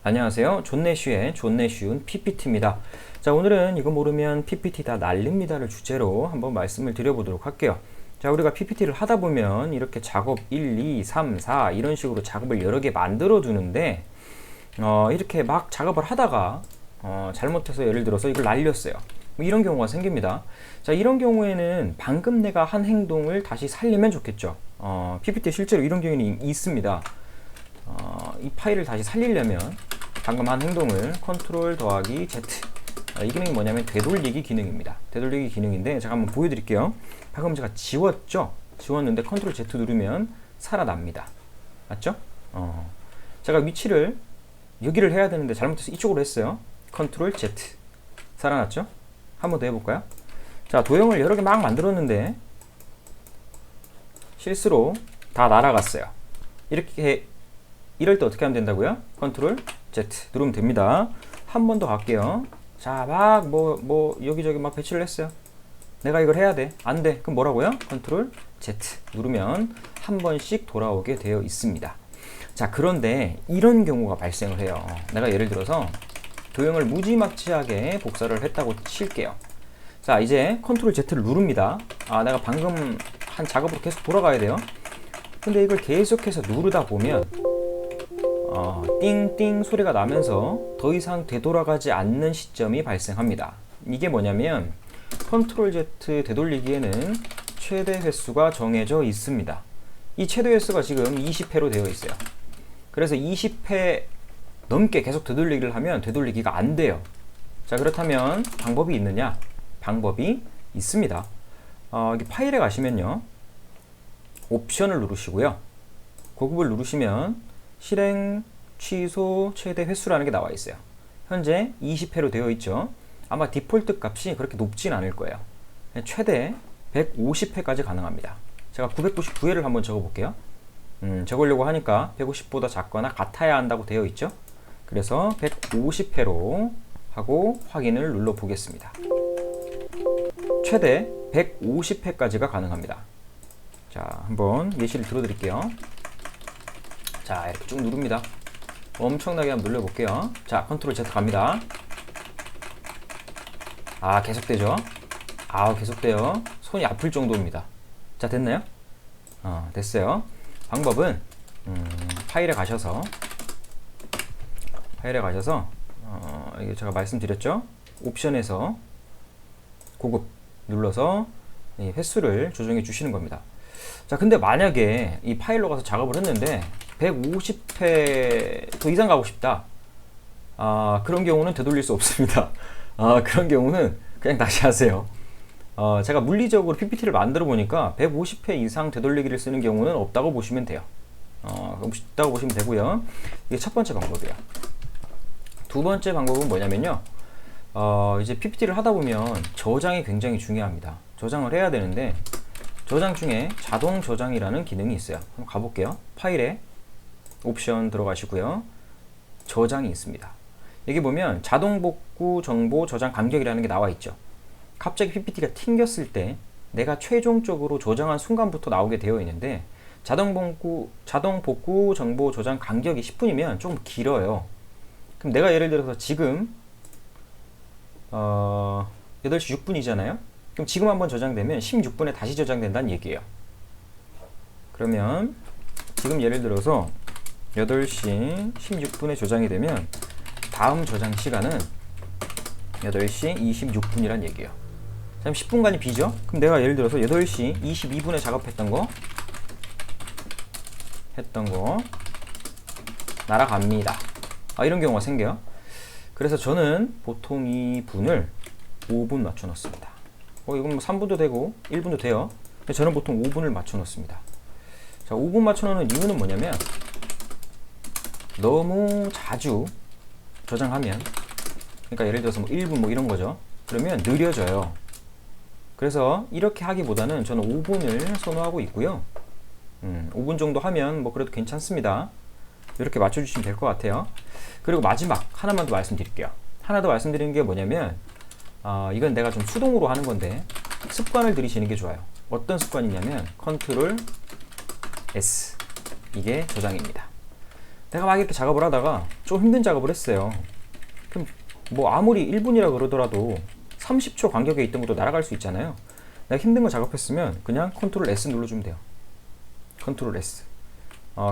안녕하세요. 존내 쉬운 PPT입니다. 자, 오늘은 이거 모르면 PPT 다 날립니다를 주제로 한번 말씀을 드려보도록 할게요. 자, 우리가 PPT를 하다 보면 이렇게 작업 1, 2, 3, 4 이런 식으로 작업을 여러 개 만들어 두는데 이렇게 막 작업을 하다가 잘못해서 예를 들어서 이걸 날렸어요. 뭐 이런 경우가 생깁니다. 자, 이런 경우에는 방금 내가 한 행동을 다시 살리면 좋겠죠. PPT에 실제로 이런 경우는 있습니다. 이 파일을 다시 살리려면 방금 한 행동을 컨트롤 더하기 Z, 이 기능이 뭐냐면 되돌리기 기능입니다. 되돌리기 기능인데 제가 한번 보여드릴게요. 방금 제가 지웠는데 컨트롤 Z 누르면 살아납니다. 맞죠? 제가 위치를 여기를 해야 되는데 잘못해서 이쪽으로 했어요. 컨트롤 Z 살아났죠? 한 번 더 해볼까요? 자, 도형을 여러 개 막 만들었는데 실수로 다 날아갔어요. 이럴 때 어떻게 하면 된다고요? 컨트롤 Z 누르면 됩니다. 한 번 더 갈게요. 자, 막 여기저기 막 배치를 했어요. 내가 이걸 해야 돼. 안 돼. 그럼 뭐라고요? 컨트롤 Z 누르면 한 번씩 돌아오게 되어 있습니다. 자, 그런데 이런 경우가 발생을 해요. 내가 예를 들어서 도형을 무지막지하게 복사를 했다고 칠게요. 자, 이제 컨트롤 Z를 누릅니다. 내가 방금 한 작업으로 계속 돌아가야 돼요. 근데 이걸 계속해서 누르다 보면 띵띵 소리가 나면서 더 이상 되돌아가지 않는 시점이 발생합니다. 이게 뭐냐면 컨트롤 Z 되돌리기에는 최대 횟수가 정해져 있습니다. 이 최대 횟수가 지금 20회로 되어 있어요. 그래서 20회 넘게 계속 되돌리기를 하면 되돌리기가 안 돼요. 자, 그렇다면 방법이 있느냐? 방법이 있습니다. 여기 파일에 가시면요, 옵션을 누르시고요, 고급을 누르시면 실행, 취소, 최대 횟수라는 게 나와 있어요. 현재 20회로 되어 있죠. 아마 디폴트 값이 그렇게 높진 않을 거예요. 최대 150회까지 가능합니다. 제가 999회를 한번 적어 볼게요. 적으려고 하니까 150보다 작거나 같아야 한다고 되어 있죠. 그래서 150회로 하고 확인을 눌러 보겠습니다. 최대 150회까지가 가능합니다. 자, 한번 예시를 들어 드릴게요. 자, 이렇게 쭉 누릅니다. 엄청나게 한번 눌러볼게요. 자, 컨트롤 Z 갑니다. 계속되죠? 계속돼요. 손이 아플 정도입니다. 자, 됐나요? 됐어요. 방법은 파일에 가셔서 이게 제가 말씀드렸죠? 옵션에서 고급 눌러서 이 횟수를 조정해 주시는 겁니다. 자, 근데 만약에 이 파일로 가서 작업을 했는데 150회 더 이상 가고 싶다. 그런 경우는 되돌릴 수 없습니다. 그런 경우는 그냥 다시 하세요. 제가 물리적으로 PPT를 만들어 보니까 150회 이상 되돌리기를 쓰는 경우는 없다고 보시면 돼요. 없다고 보시면 되고요. 이게 첫 번째 방법이에요. 두 번째 방법은 뭐냐면요, 이제 PPT를 하다 보면 저장이 굉장히 중요합니다. 저장을 해야 되는데 저장 중에 자동 저장이라는 기능이 있어요. 한번 가볼게요. 파일에 옵션 들어가시고요, 저장이 있습니다. 여기 보면 자동 복구 정보 저장 간격이라는 게 나와 있죠. 갑자기 PPT가 튕겼을 때 내가 최종적으로 저장한 순간부터 나오게 되어 있는데 자동 복구 정보 저장 간격이 10분이면 조금 길어요. 그럼 내가 예를 들어서 지금 8시 6분이잖아요. 그럼 지금 한번 저장되면 16분에 다시 저장된다는 얘기예요. 그러면 지금 예를 들어서 8시 16분에 저장이 되면 다음 저장 시간은 8시 26분이란 얘기예요. 그럼 10분간이 비죠? 그럼 내가 예를 들어서 8시 22분에 작업했던 거 날아갑니다. 이런 경우가 생겨요. 그래서 저는 보통 이 분을 5분 맞춰 놓습니다. 이건 뭐 3분도 되고 1분도 돼요. 근데 저는 보통 5분을 맞춰 놓습니다. 자, 5분 맞춰 놓는 이유는 뭐냐면 너무 자주 저장하면, 그러니까 예를 들어서 뭐 1분 뭐 이런 거죠. 그러면 느려져요. 그래서 이렇게 하기보다는 저는 5분을 선호하고 있고요. 5분 정도 하면 뭐 그래도 괜찮습니다. 이렇게 맞춰주시면 될 것 같아요. 그리고 마지막 하나만 더 말씀드릴게요. 하나 더 말씀드리는 게 뭐냐면 이건 내가 좀 수동으로 하는 건데 습관을 들이시는 게 좋아요. 어떤 습관이냐면 컨트롤 S, 이게 저장입니다. 내가 막 이렇게 작업을 하다가 좀 힘든 작업을 했어요. 그럼 뭐 아무리 1분이라 그러더라도 30초 간격에 있던 것도 날아갈 수 있잖아요. 내가 힘든 거 작업했으면 그냥 컨트롤 S 눌러주면 돼요. 컨트롤 S.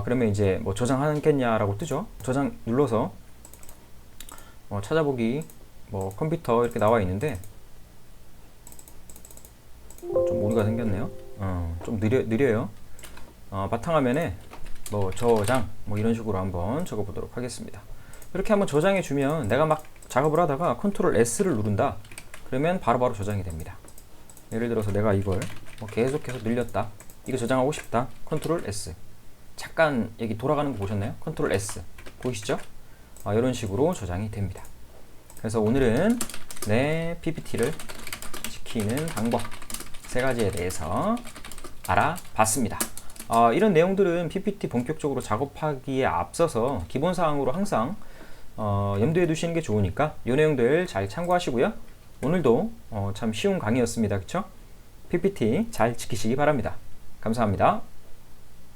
그러면 이제 뭐 저장하겠냐라고 뜨죠. 저장 눌러서 찾아보기 뭐 컴퓨터 이렇게 나와 있는데 좀 오류가 생겼네요. 좀 느려요. 바탕화면에 뭐 저장 뭐 이런 식으로 한번 적어보도록 하겠습니다. 이렇게 한번 저장해 주면 내가 막 작업을 하다가 컨트롤 S를 누른다. 그러면 바로바로 저장이 됩니다. 예를 들어서 내가 이걸 뭐 계속해서 늘렸다. 이거 저장하고 싶다. 컨트롤 S. 잠깐 여기 돌아가는 거 보셨나요? 컨트롤 S. 보이시죠? 이런 식으로 저장이 됩니다. 그래서 오늘은 내 PPT를 지키는 방법 3가지에 대해서 알아봤습니다. 이런 내용들은 PPT 본격적으로 작업하기에 앞서서 기본사항으로 항상 염두에 두시는 게 좋으니까 이 내용들 잘 참고하시고요. 오늘도 참 쉬운 강의였습니다. 그쵸? PPT 잘 지키시기 바랍니다. 감사합니다.